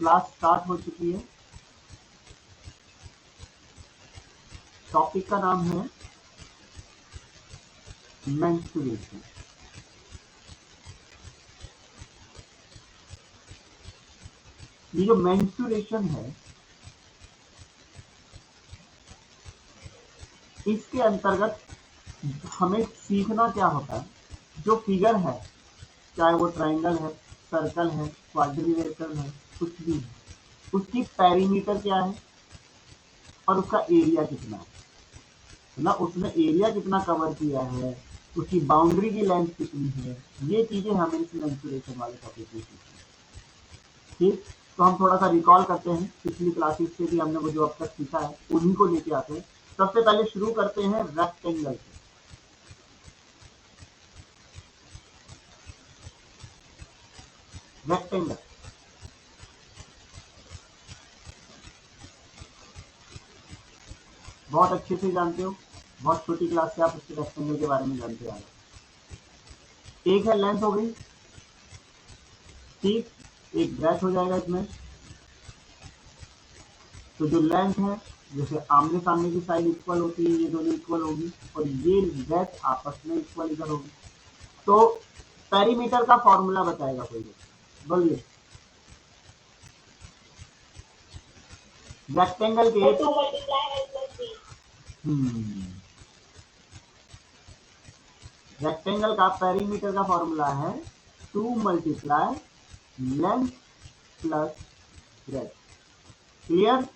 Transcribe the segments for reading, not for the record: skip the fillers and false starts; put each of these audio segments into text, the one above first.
Class start हो चुकी है। टॉपिक का नाम है मेंस्ट्रुएशन। ये जो मेंस्ट्रुएशन है, इसके अंतर्गत हमें सीखना क्या होता है, जो फिगर है, चाहे वो ट्रायंगल है, सर्कल है, क्वाड्रिलेटरल है, कुछ भी है, उसकी पेरीमीटर क्या है और उसका एरिया कितना है, मतलब उसने एरिया कितना कवर किया है, उसकी बाउंड्री की लेंथ कितनी है, ये चीजें हमें इस मेंस्ट्रुएशन वाले टॉपिक में सीखनी है। ठीक, तो हम थोड़ा सा रिकॉल करते हैं पिछली क्लासेस से भी हमने वो जो अब तक सीखा है उन्हीं को लेके आते हैं। सबसे पहले शुरू करते हैं रेक्टेंगल से। रेक्टेंगल बहुत अच्छे से जानते हो, बहुत छोटी क्लास से आप उसके रेक्टेंगल के बारे में जानते आ रहे हो। एक है लेंथ हो गई, ठीक, एक ब्रेथ हो जाएगा इसमें। तो जो लेंथ है, जैसे आमने सामने की साइड इक्वल होती है, ये दोनों इक्वल होगी, और ये ब्रेथ आपस में इक्वल इधर होगी। तो पेरीमीटर का फॉर्मूला बताएगा कोई, बोलिए। रेक्टेंगल के रेक्टेंगल का पेरीमीटर का फॉर्मूला है 2 multiply length plus breadth. Clear?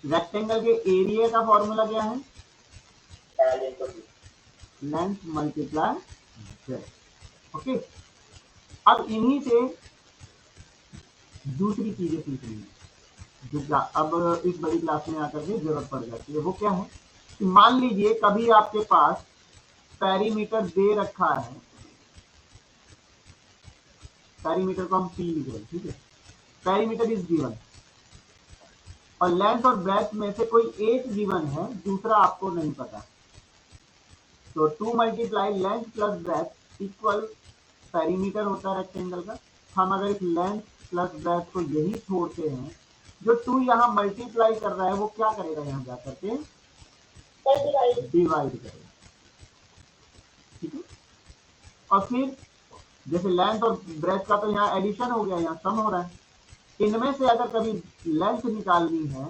Rectangle के एरिया का फॉर्मूला क्या है? Length multiply breath. ओके, अब इन्हीं से दूसरी चीजें सीखनी है जो अब इस बड़ी क्लास में आकर के जरूरत पड़ जाती है। वो क्या है कि मान लीजिए कभी आपके पास पेरीमीटर दे रखा है, पेरीमीटर को हम पी लिख रहे हैं, ठीक है, पेरीमीटर इज गिवन, और लेंथ और ब्रेथ में से कोई एक गिवन है, दूसरा आपको नहीं पता। तो 2 multiply length plus breadth equal perimeter होता है रेक्टेंगल का। हम अगर इस लेंथ प्लस ब्रेथ को यही छोड़ते हैं, जो 2 यहाँ मल्टीप्लाई कर रहा है वो क्या करेगा, यहाँ जाकर के डिवाइड करेगा, ठीक है। और फिर जैसे लेंथ और ब्रेथ का तो यहाँ एडिशन हो गया, यहाँ सम हो रहा है। इनमें से अगर कभी लेंथ निकालनी है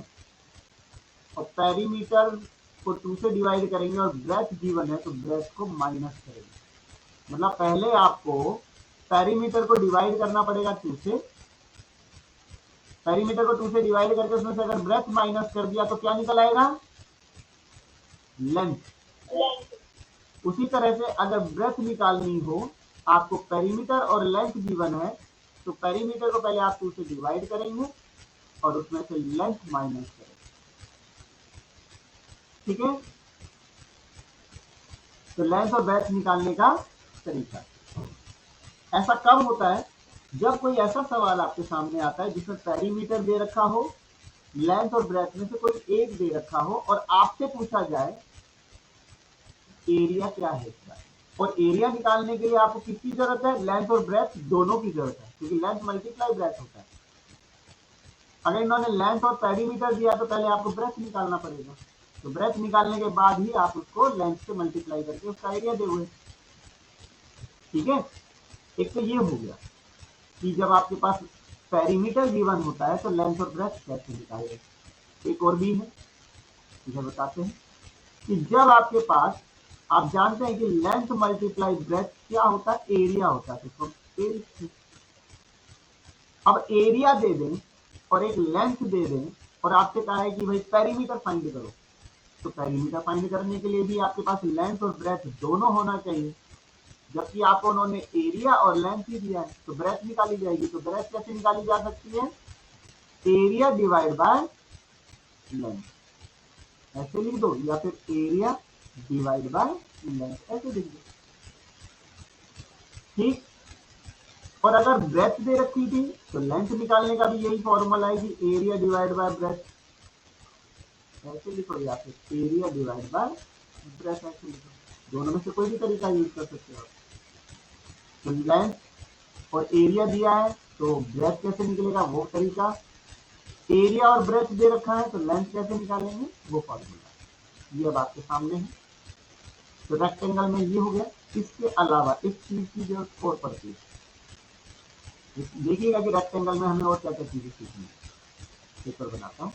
और पेरीमीटर को 2 से डिवाइड करेंगे और ब्रेथ गिवन है तो ब्रेथ को माइनस करेंगे। मतलब पहले आपको पेरीमीटर को डिवाइड करना पड़ेगा 2 से, पेरीमीटर को 2 से डिवाइड करके उसमें से अगर ब्रेथ माइनस कर दिया तो क्या निकल आएगा, लेंथ। उसी तरह से अगर ब्रेथ निकालनी हो, आपको पेरीमीटर और लेंथ गिवन है तो पेरीमीटर को पहले आप 2 से डिवाइड करेंगे और उसमें से लेंथ माइनस करेंगे, ठीक है। तो लेंथ और ब्रेथ निकालने का तरीका ऐसा कब होता है, जब कोई ऐसा सवाल आपके सामने आता है जिसमें पेरीमीटर दे रखा हो, लेंथ और ब्रेथ में से कोई एक दे रखा हो और आपसे पूछा जाए एरिया क्या है इसका, और एरिया निकालने के लिए आपको किसकी जरूरत है, लेंथ और ब्रेथ दोनों की जरूरत है, क्योंकि लेंथ मल्टीप्लाई ब्रेथ होता है। अगर इन्होंने लेंथ और पेरीमीटर दिया तो पहले आपको ब्रेथ निकालना पड़ेगा, तो ब्रेथ निकालने के बाद ही आप उसको लेंथ से मल्टीप्लाई करके उसका एरिया दोगे, ठीक है। एक तो ये हो गया कि जब आपके पास पेरीमीटर गिवन होता है तो लेंथ और ब्रेथ कैसे निकालेंगे। एक और भी है, इसे बताते हैं कि जब आपके पास, आप जानते हैं कि लेंथ मल्टीप्लाई ब्रेथ क्या होता है, एरिया होता है। तो अब एरिया दे दें और एक लेंथ दे दें और आपसे कहा है कि भाई पेरीमीटर फाइंड करो, तो पेरीमीटर फाइंड करने के लिए भी आपके पास लेंथ और ब्रेथ दोनों होना चाहिए, जबकि आपको उन्होंने एरिया और लेंथ ही दिया है, तो ब्रेथ निकाली जाएगी। तो ब्रेथ कैसे निकाली जा सकती है, एरिया डिवाइड बाय लेंथ, ऐसे लिख दो, या फिर एरिया डिवाइड बाय लेंथ, ऐसे लिख दो, ठीक। और अगर ब्रेथ दे रखी थी तो लेंथ निकालने का भी यही फॉर्मूला है कि एरिया डिवाइड बाय ब्रेथ, ऐसे लिखो, या फिर एरिया डिवाइड बाय ब्रेथ, ऐसे लिखो। दोनों में से कोई भी तरीका यूज कर सकते हो। तो लेंथ और एरिया दिया है तो ब्रेथ कैसे निकलेगा वो तरीका, एरिया और ब्रेथ दे रखा है तो लेंथ कैसे निकालेंगे वो फॉर्मूला ये अब आपके सामने है। तो रेक्टेंगल में ये हो गया। इसके अलावा एक चीज की जरूरत और पड़ती है, देखिएगा कि रेक्टेंगल में हमें और क्या क्या चीजें सीखनी है। पेपर बनाता हूँ।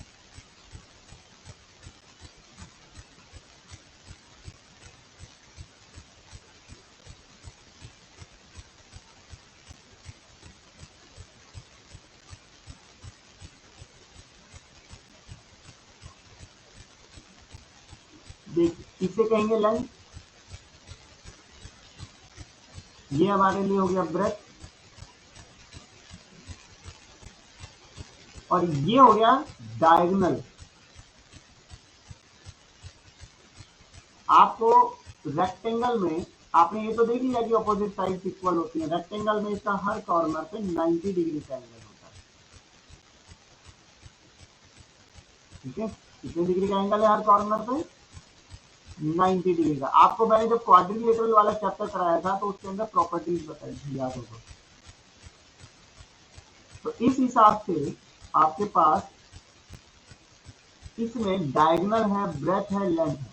देखिए इसे कहेंगे लेंथ, ये हमारे लिए हो गया ब्रेथ, और ये हो गया डायगोनल। आपको रेक्टेंगल में आपने ये तो देख लिया कि ऑपोजिट साइड इक्वल होती है। रेक्टेंगल में इसका हर कॉर्नर पे 90 डिग्री का एंगल होता है। ठीक है, कितने डिग्री का एंगल है हर कॉर्नर पे? 90 डिग्री का। आपको मैंने जब क्वाड्रिलेटरल वाला चैप्टर कराया था तो उसके अंदर प्रॉपर्टीज बताई थी, याद होगा। तो इस हिसाब से आपके पास इसमें डायगोनल है, ब्रेथ है, लेंथ है।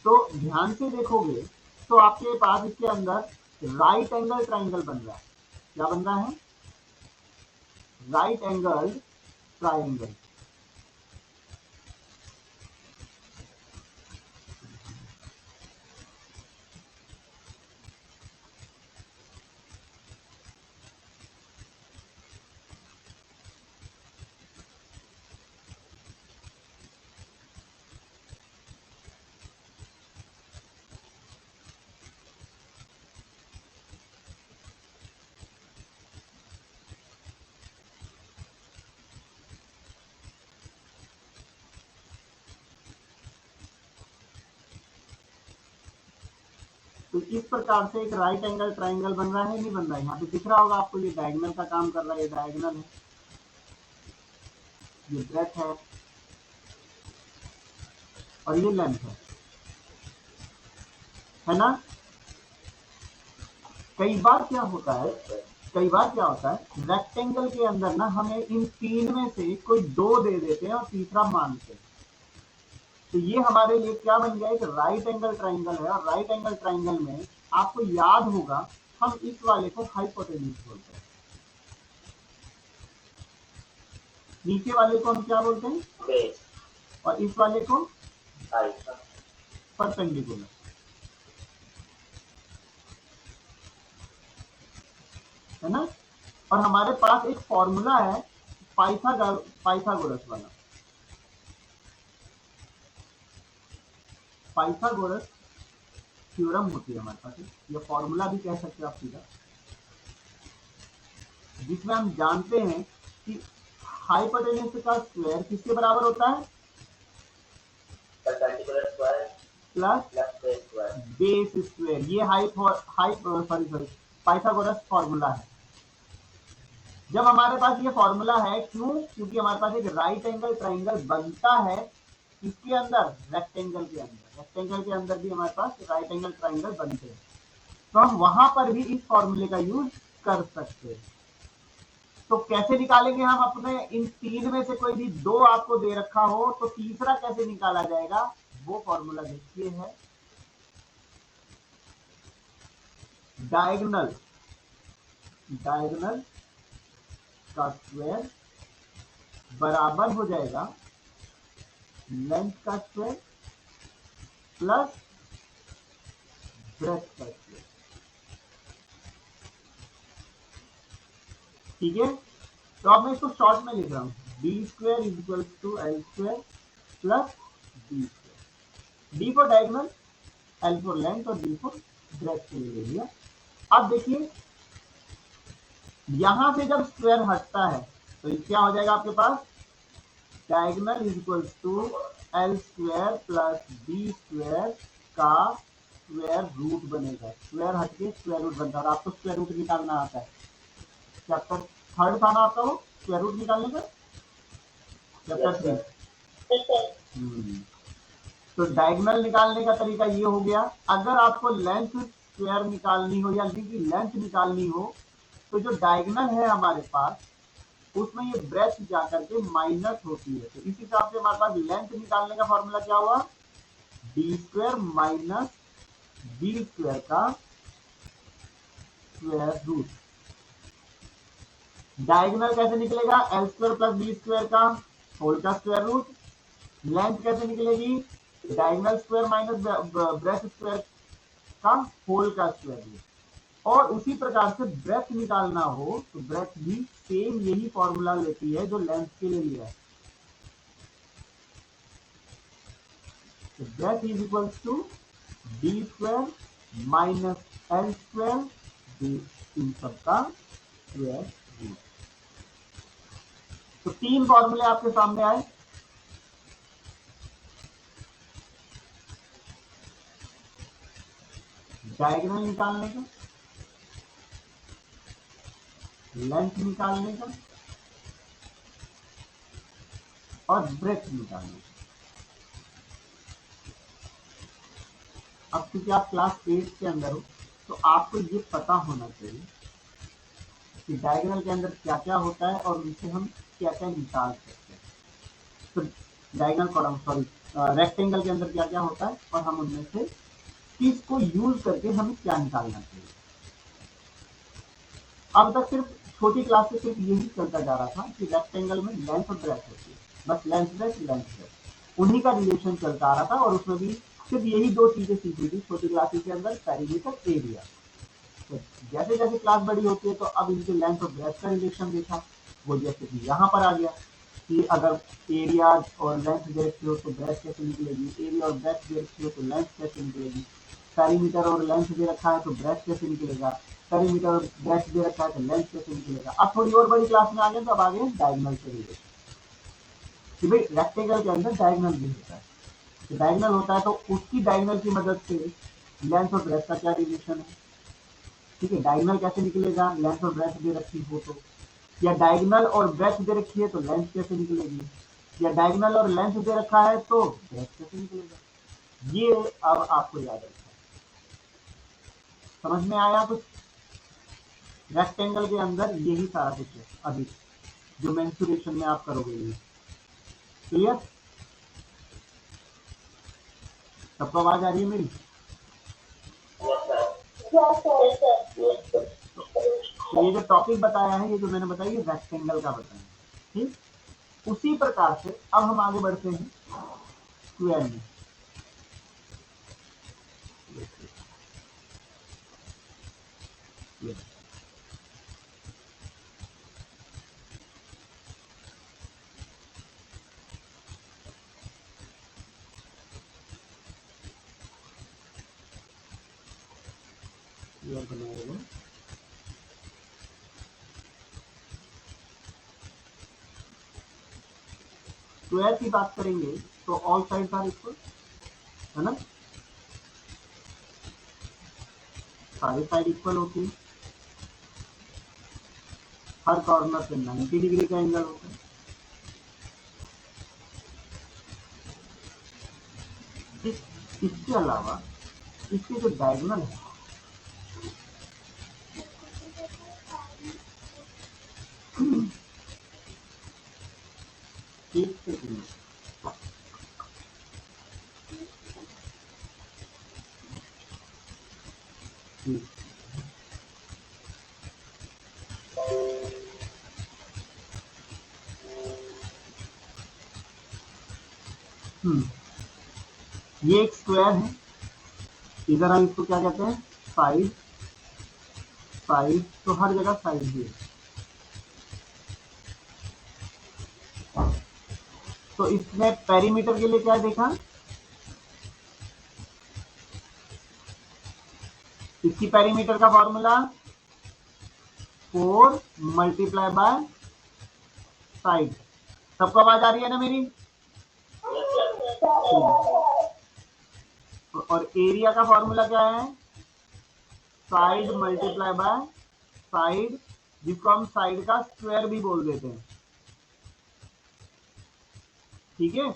तो ध्यान से देखोगे तो आपके पास इसके अंदर राइट एंगल ट्राइंगल बन रहा है। क्या बन रहा है? Right angle triangle. तो इस प्रकार से एक राइट एंगल ट्राइंगल बन रहा है, नहीं बन रहा है? यहाँ पे दिख रहा होगा आपको, ये डायगोनल का काम कर रहा है, ये डायगोनल है, ये ब्रेथ है और ये लेंथ है ना? कई बार क्या होता है, रेक्टेंगल के अंदर ना हमें इन तीन में से कोई दो दे देते हैं और तीसरा मानते हैं। तो ये हमारे लिए क्या बन गया? एक राइट एंगल ट्राइंगल है। और राइट एंगल ट्राइंगल में आपको याद होगा हम इस वाले को हाइपोटेन्यूज बोलते हैं, नीचे वाले को हम क्या बोलते हैं? और इस वाले को परपेंडिकुलर। है ना? और हमारे पास एक फॉर्मूला है पाइथागोरस वाला। पाइथागोरस थ्योरम होती है हमारे पास, ये फॉर्मूला भी कह सकते हो आप सीधा, जिसमें हम जानते हैं कि हाइपोटेन्यूज का स्क्वायर किसके बराबर होता है? Perpendicular square plus base square. ये पाइथागोरस फॉर्मूला है। जब हमारे पास ये फॉर्मूला है, क्यों? क्योंकि हमारे पास एक राइट एंगल ट्राइंगल बनता है इसके अंदर, रेक्टेंगल के अंदर। रेक्टेंगल के अंदर भी हमारे पास राइट एंगल ट्राइंगल बनते हैं, तो हम वहां पर भी इस फॉर्मूले का यूज कर सकते हैं। तो कैसे निकालेंगे हम अपने? इन तीन में से कोई भी दो आपको दे रखा हो तो तीसरा कैसे निकाला जाएगा वो फॉर्मूला देखिए है डायगोनल का स्क्वायर बराबर हो जाएगा लेंथ का स्क्वायर प्लस ब्रेथ का स्क्वायर। ठीक है, तो अब मैं इसको शॉर्ट में लिख रहा हूं, B square is equal to L square plus B square. D for diagonal, L for length और डी फॉर ब्रेथ के लिए ले लिया। अब देखिए यहां से जब स्क्वायर हटता है तो ये क्या हो जाएगा आपके पास? Diagonal is equal to L square plus B square का स्क्वायर रूट बनेगा। स्क्वायर हट के स्क्वायर रूट बनता है। और आपको स्क्वायर रूट निकालना आता है, चैप्टर थर्ड था ना आपका वो स्क्वायर रूट निकालने का, चैप्टर 3। तो डायगोनल निकालने का तरीका ये हो गया। अगर आपको लेंथ स्क्वायर निकालनी हो या लेंथ निकालनी हो तो जो डायगोनल है हमारे पास उसमें ये ब्रेथ जाकर के माइनस होती है। तो इस हिसाब से हमारे पास लेंथ निकालने का फॉर्मूला क्या हुआ, D square minus B square का स्क्वायर रूट। डायगोनल कैसे निकलेगा, L square plus B square का होल का स्क्वायर रूट। लेंथ कैसे निकलेगी, diagonal square minus breadth square का होल का स्क्वायर रूट। और उसी प्रकार से ब्रेथ निकालना हो तो ब्रेथ भी सेम यही फॉर्मूला लेती है जो लेंथ के लिए लिया है। तो breadth is equal to D square minus L square इन सबका स्क्वायर रूट। तो तीन फॉर्मूले आपके सामने आए। डायगोनल निकालने का, लेंथ निकालने का और ब्रेथ निकालने का। अब क्योंकि आप क्लास 8 के अंदर हो तो आपको ये पता होना चाहिए कि डायगोनल के अंदर क्या क्या होता है और उनसे हम क्या क्या निकाल सकते हैं। तो डायगोनल कॉलम रेक्टेंगल के अंदर क्या क्या होता है और हम उनमें से किसको यूज करके हमें क्या निकालना चाहिए। अब तक सिर्फ छोटी क्लास से सिर्फ यही चलता जा रहा था कि रेक्टेंगल में लेंथ और ब्रेथ होती है, बस लेंथ ब्रेथ उन्हीं का रिलेशन चलता आ रहा था। और उसमें भी सिर्फ यही दो चीजें सीखी थी छोटी क्लासेस के अंदर, पेरीमीटर, एरिया। तो जैसे जैसे क्लास बड़ी होती है तो अब इनके लेंथ और ब्रेथ का रिलेशन देखा, वो जैसे कि यहाँ पर आ गया कि अगर एरिया और लेंथ दे रखी हो तो ब्रेथ कैसे निकलेगी, एरिया और ब्रेथ दे रखी हो तो लेंथ कैसे निकलेगी, पेरीमीटर और लेंथ दे रखा है तो ब्रेथ कैसे निकलेगा, पेरीमीटर और ब्रेथ दे रखा है तो लेंथ कैसे निकलेगा। अब थोड़ी और बड़ी क्लास में आ गए तो अब आगे डायगोनल से रिलेशन कि भाई रेक्टेंगल के अंदर डायगोनल भी होता है। तो डायगोनल होता है तो उसकी डायगोनल की मदद से लेंथ और ब्रेथ का क्या रिलेशन है। ठीक है, डायगोनल कैसे निकलेगा, लेंथ और ब्रेथ दे रखी हो तो, या डायगोनल और ब्रेथ दे रखी है तो लेंथ कैसे निकलेगी, या डायगोनल और लेंथ दे रखा है तो ब्रेथ कैसे निकलेगा। ये अब आपको याद रखना है। समझ में आया कुछ। रेक्टेंगल के अंदर यही सारा कुछ है अभी जो मेंसुरेशन में आप करोगे। ये क्लियर, सबको आवाज आ रही है मेरी। तो ये जो टॉपिक बताया है, ये जो मैंने बताया, रेक्टेंगल का बताया। ठीक, उसी प्रकार से अब हम आगे बढ़ते हैं स्क्वायर में। स्क्वायर की बात करेंगे तो ऑल साइड्स आर इक्वल, है ना, सारी साइड इक्वल होती है, हर कॉर्नर पे 90 डिग्री का एंगल होता है। इसके अलावा इसके जो डायगोनल है, एक सेकंड, ये एक स्क्वायर है, इधर हम इसको क्या कहते हैं, साइड। साइड तो हर जगह साइड ही है। तो इसमें पेरीमीटर के लिए क्या देखा, इसकी पेरीमीटर का फॉर्मूला 4 मल्टीप्लाई बाय साइड। सबको आवाज आ रही है ना मेरी। और एरिया का फॉर्मूला क्या है, साइड मल्टीप्लाई बाय साइड, जिसको हम साइड का स्क्वायर भी बोल देते हैं। ठीक है,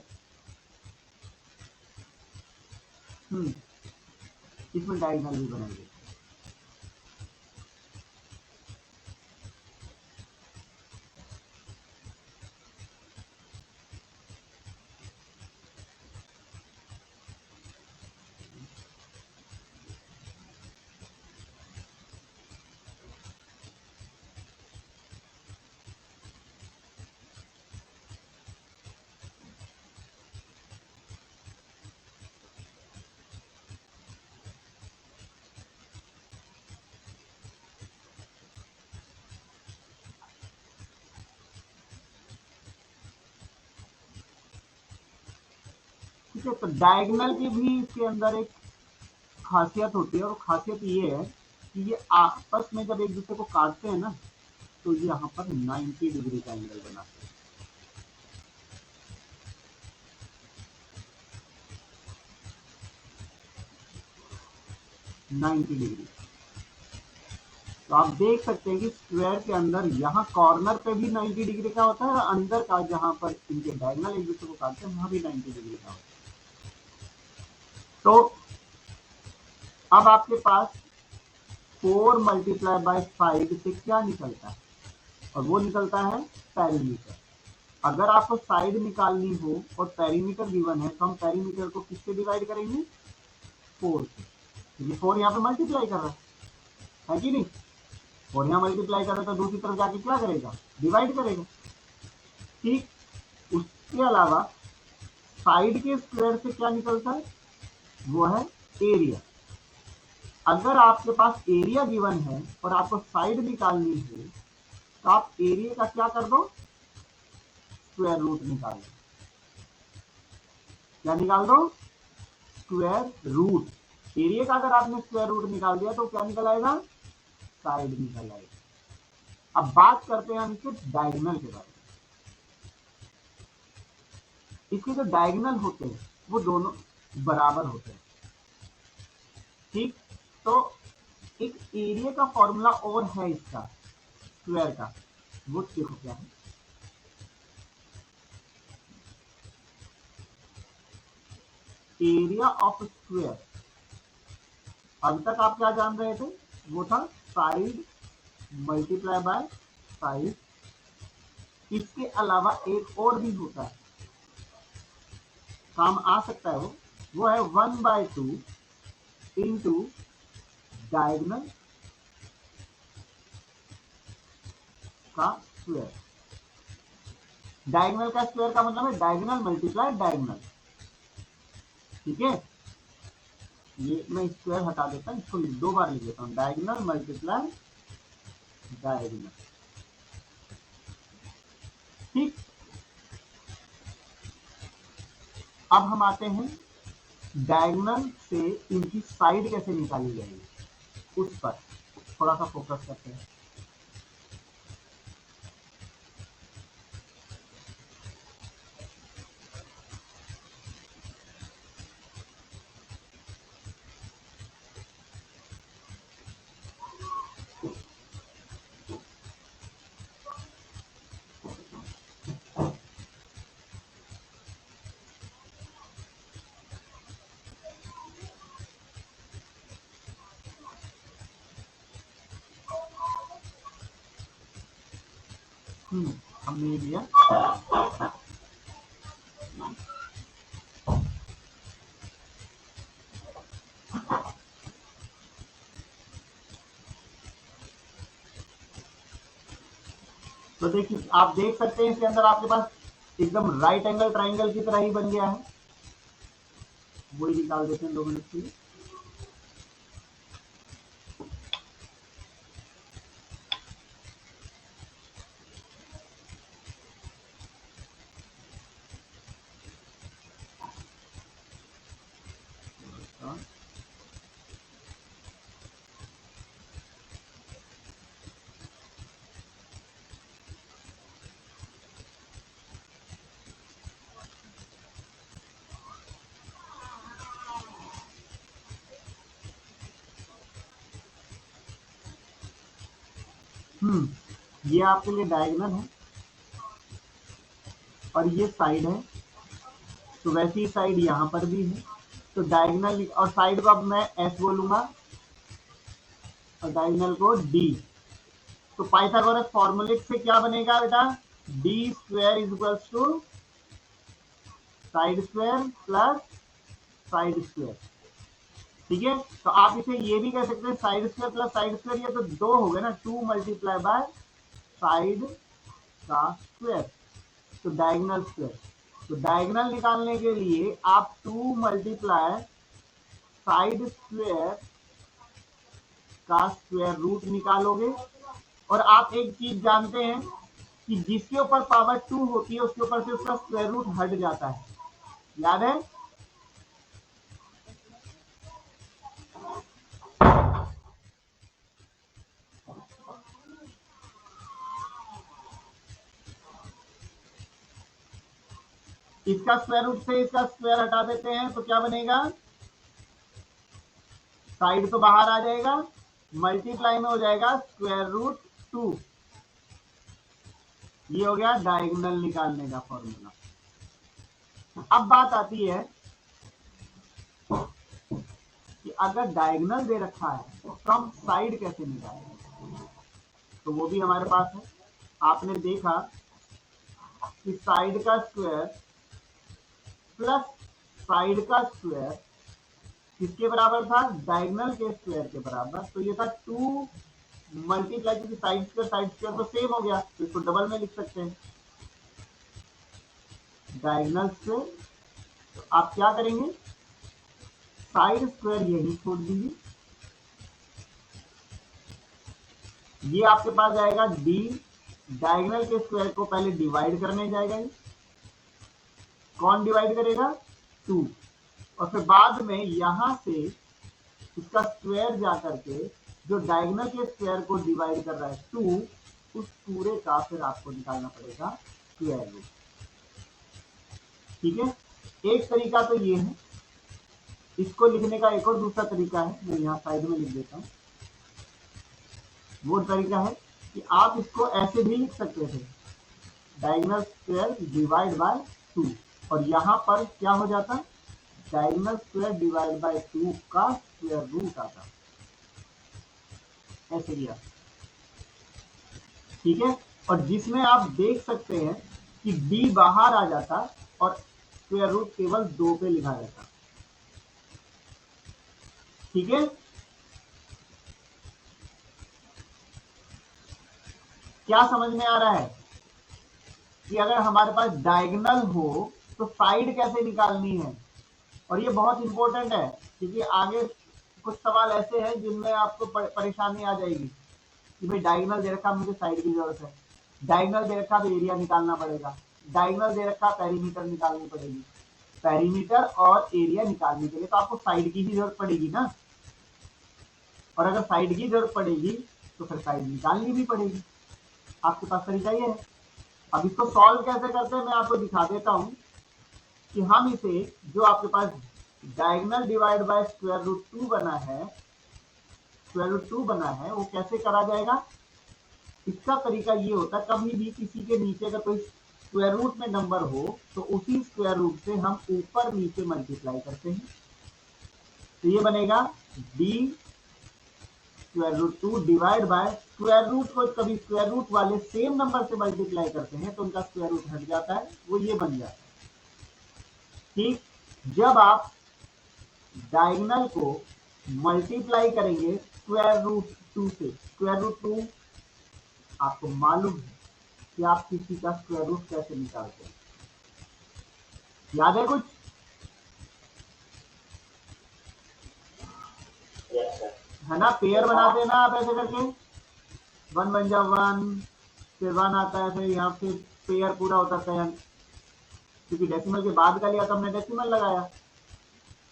इसमें डायगोनल भी बनाएंगे। ठीक है। तो डायगोनल की भी इसके अंदर एक खासियत होती है, और खासियत ये है कि ये आपस में जब एक दूसरे को काटते हैं ना, तो ये यहाँ पर 90 डिग्री का एंगल बनाते हैं। Ninety degree. तो आप देख सकते हैं कि स्क्वायर के अंदर यहाँ कॉर्नर पे भी 90 डिग्री का होता है, और अंदर का जहां पर इनके डायगोनल एक दूसरे को काटते हैं वहां भी 90 डिग्री का होता है। तो अब आपके पास 4 मल्टीप्लाई बाय 5 से क्या निकलता है, और वो निकलता है पेरीमीटर। अगर आपको साइड निकालनी हो और पेरीमीटर गिवन है, तो हम पेरीमीटर को किससे डिवाइड करेंगे, 4 से, क्योंकि 4 यहाँ पे मल्टीप्लाई कर रहा है कि नहीं, और यहाँ मल्टीप्लाई कर रहा है, तो दूसरी तरफ जाके क्या करेगा, डिवाइड करेगा। ठीक, उसके अलावा साइड के स्क्वायर से क्या निकलता है, वो है एरिया। अगर आपके पास एरिया गिवन है और आपको साइड निकालनी है, तो आप एरिया का क्या कर दो, स्क्वायर रूट निकाल दो। क्या निकाल दो, स्क्वायर रूट। एरिया का अगर आपने स्क्वायर रूट निकाल दिया तो क्या निकल आएगा, साइड निकल आएगा। अब बात करते हैं हम इसके डायगोनल के बारे में। इसके जो डायगोनल होते हैं वो दोनों बराबर होते हैं। ठीक, तो एक एरिया का फॉर्मूला और है इसका स्क्वायर का, वो देखो क्या है। एरिया ऑफ स्क्वायर, अभी तक आप क्या जान रहे थे, वो था साइड मल्टीप्लाई बाय साइड। इसके अलावा एक और भी होता है, काम आ सकता है, वो है 1/2 इंटू डायगोनल का स्क्वायर। डायगोनल का स्क्वायर का मतलब है डायगोनल मल्टीप्लाई डायगोनल। ठीक है, ये मैं स्क्वायर हटा देता हूं, इसको 2 बार लिख देता हूं, डायगोनल मल्टीप्लाई डायगोनल। ठीक, अब हम आते हैं डायगोनल से इनकी साइड कैसे निकाली जाएगी, उस पर थोड़ा सा फोकस करते हैं। हमने ये लिया, तो देखिए आप देख सकते हैं इसके अंदर आपके पास एकदम राइट एंगल ट्राइंगल की तरह ही बन गया है। वही निकाल देते हैं 2 मिनट के लिए। ये आपके लिए डायगोनल है और ये साइड है, तो वैसी साइड यहाँ पर भी है, तो डायगोनल और साइड को अब मैं एस बोलूंगा और डायगोनल को डी। तो पाइथागोरस फॉर्मूले से क्या बनेगा बेटा, D square is equals to side square plus side square. ठीक है, तो आप इसे ये भी कह सकते हैं side square plus side square, ये तो 2 हो गए ना, 2 मल्टीप्लाई बाय साइड का स्क्वायर, तो डायगोनल स्क्वायर। तो डायगोनल निकालने के लिए आप 2 मल्टीप्लाई साइड स्क्वायर का स्क्वायर रूट निकालोगे। और आप एक चीज जानते हैं कि जिसके ऊपर पावर 2 होती है उसके ऊपर से उसका स्क्वायर रूट हट जाता है, याद है, इसका स्क्वायर रूट से इसका स्क्वायर हटा देते हैं तो क्या बनेगा, साइड तो बाहर आ जाएगा, मल्टीप्लाई में हो जाएगा स्क्वायर रूट 2। ये हो गया डायगोनल निकालने का फॉर्मूला। अब बात आती है कि अगर डायगोनल दे रखा है तो फ्रॉम साइड कैसे निकालें, तो वो भी हमारे पास है। आपने देखा कि साइड का स्क्वायर प्लस साइड का स्क्वायर किसके बराबर था, डायगोनल के स्क्वायर के बराबर। तो ये था 2 मल्टीप्लाई, क्योंकि साइड स्क्वायर तो सेम हो गया, तो इसको डबल में लिख सकते हैं डायगोनल स्क्वायर। तो आप क्या करेंगे, साइड स्क्वायर यही छोड़ दीजिए, ये आपके पास जाएगा डी, डायगोनल के स्क्वायर को पहले डिवाइड करने जाएगा, कौन डिवाइड करेगा, 2, और फिर बाद में यहां से इसका स्क्वायर जाकर के जो डायगोनल के स्क्वायर को डिवाइड कर रहा है 2, उस पूरे का फिर आपको निकालना पड़ेगा स्क्वायर रूट। ठीक है, एक तरीका तो ये है। इसको लिखने का एक और दूसरा तरीका है, मैं यहाँ साइड में लिख देता हूँ। वो तरीका है कि आप इसको ऐसे भी लिख सकते थे, डायगोनल स्क्वायर डिवाइड बाय 2, और यहाँ पर क्या हो जाता, डायगोनल स्क्वायर डिवाइड बाय 2 का स्क्वायर रूट आता, ऐसे लिया। ठीक है, और जिसमें आप देख सकते हैं कि b बाहर आ जाता और स्क्वायर रूट केवल 2 पे लिखा जाता। ठीक है, क्या समझ में आ रहा है कि अगर हमारे पास डायगोनल हो तो साइड कैसे निकालनी है। और ये बहुत इंपॉर्टेंट है, क्योंकि आगे कुछ सवाल ऐसे हैं जिनमें आपको परेशानी आ जाएगी कि भाई डायगोनल दे रखा, मुझे साइड की जरूरत है, डायगोनल दे रखा तो एरिया निकालना पड़ेगा, डायगोनल दे रखा पेरीमीटर निकालनी पड़ेगी, पेरीमीटर और एरिया निकालने के लिए तो आपको साइड की ही जरूरत पड़ेगी ना, और अगर साइड की जरूरत पड़ेगी तो फिर साइड निकालनी भी पड़ेगी। आपके पास तरीका ये है। अब इसको सॉल्व कैसे करते हैं मैं आपको दिखा देता हूं कि हम इसे, जो आपके पास diagonal divide by square root 2 बना है, स्क्वायर रूट 2 बना है, वो कैसे करा जाएगा। इसका तरीका ये होता है, कभी भी किसी के नीचे का कोई स्क्वायर रूट में नंबर हो तो उसी स्क्वायर रूट से हम ऊपर नीचे मल्टीप्लाई करते हैं। तो ये बनेगा D square root 2 divide by square root को कभी स्क्वायर रूट वाले सेम नंबर से मल्टीप्लाई करते हैं तो उनका स्क्वायर रूट हट जाता है, वो ये बन जाता है। ठीक, जब आप डायगोनल को मल्टीप्लाई करेंगे स्क्वायर रूट 2 से, स्क्वायर रूट 2 आपको मालूम है कि आप किसी का स्क्वायर रूट कैसे निकालते हैं, याद है कुछ, है ना, पेयर बनाते हैं ना आप ऐसे करके, 1 बन जा 1, फिर 1 आता है, फिर यहाँ फिर पेयर पूरा होता है, क्योंकि डेसिमल के बाद का लिया तो हमने डेसिमल लगाया,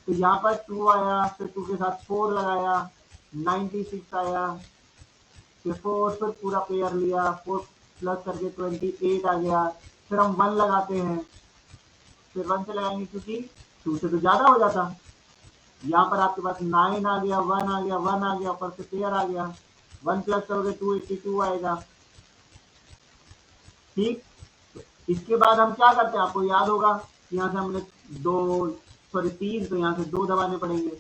तो यहाँ पर 2 आया, फिर 2 के साथ 4 लगाया, 96 आया, फिर 4, फिर पूरा पेयर लिया, 4 प्लस करके 28 आ गया, फिर हम 1 लगाते हैं, फिर 1 से लगाएंगे क्योंकि 2 से तो ज्यादा हो जाता। यहाँ पर आपके पास 9 आ गया, 1 आ गया, 1 आ गया, ऊपर से पेयर आ गया, 1 प्लस करोगे 282 आएगा। ठीक, तो इसके बाद हम क्या करते हैं, आपको याद होगा, यहाँ से हमने 3, तो यहाँ से 2 दबाने पड़ेंगे,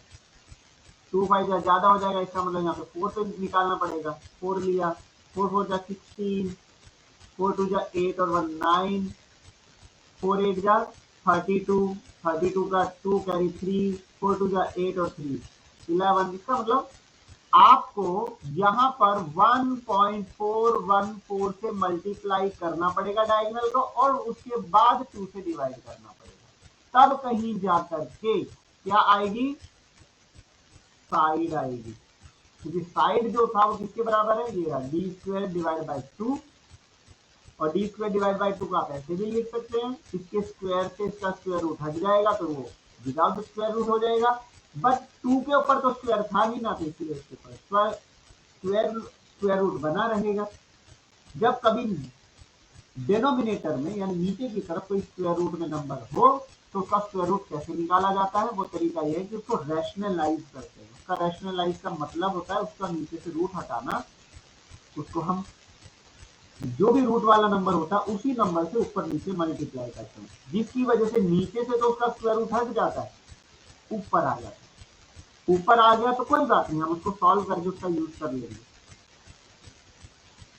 2 5 ज्यादा हो जाएगा, इसका मतलब यहाँ पे 4 से निकालना पड़ेगा, 4 लिया, 4 4 जा 16, 4 2 जा 8 और 1 9, 4 8 जा 32, 32 का 2 कैरी 3, 4 2 जा 8 और 3 11। इसका मतलब आपको यहाँ पर 1.414 से मल्टीप्लाई करना पड़ेगा डायगोनल को, और उसके बाद 2 से डिवाइड करना पड़ेगा, तब कहीं जाकर के क्या आएगी, साइड आएगी, क्योंकि साइड जो था वो किसके बराबर है, ये डी स्क्वायर डिवाइड बाय 2, और डी स्क्वायर डिवाइड बाय 2 का आप ऐसे भी लिख सकते हैं, इसके स्क्वायर से इसका स्क्वायर रूट हट जाएगा तो वो विदाउट स्क्वायर रूट हो जाएगा, बट 2 के ऊपर तो स्क्वायर था ही ना, तो इसलिए इसके ऊपर स्क्वायर रूट बना रहेगा। जब कभी डिनोमिनेटर में यानी नीचे की तरफ कोई स्क्वायर रूट में नंबर हो तो उसका स्क्वायर रूट कैसे निकाला जाता है? वो तरीका यह है कि उसको रैशनलाइज करते हैं। उसका रैशनलाइज का मतलब होता है उसका नीचे से रूट हटाना। उसको हम जो भी रूट वाला नंबर होता है उसी नंबर से ऊपर नीचे मल्टीप्लाई करते हैं, जिसकी वजह से नीचे से तो उसका स्क्वायर रूट हट जाता है, ऊपर आ जाता है। ऊपर आ गया तो कोई बात नहीं, हम उसको सॉल्व करके उसका यूज कर लेंगे।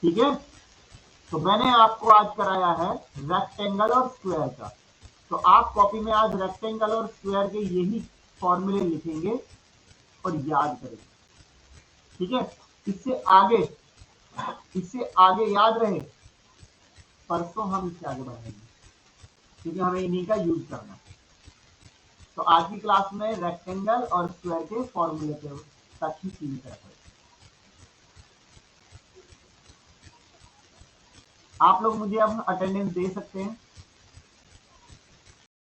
ठीक है, तो मैंने आपको आज कराया है रेक्टेंगल और स्क्वायर का। तो आप कॉपी में आज रेक्टेंगल और स्क्वायर के यही फॉर्मूले लिखेंगे और याद करेंगे। ठीक है, इससे आगे याद रहे, परसों हम इससे आगे बढ़ेंगे क्योंकि हमें इन्हीं का यूज करना है। तो आज की क्लास में रेक्टेंगल और स्क्वायर के फॉर्मूले के तक ही सीमित रखें। आप लोग मुझे अब अटेंडेंस दे सकते हैं।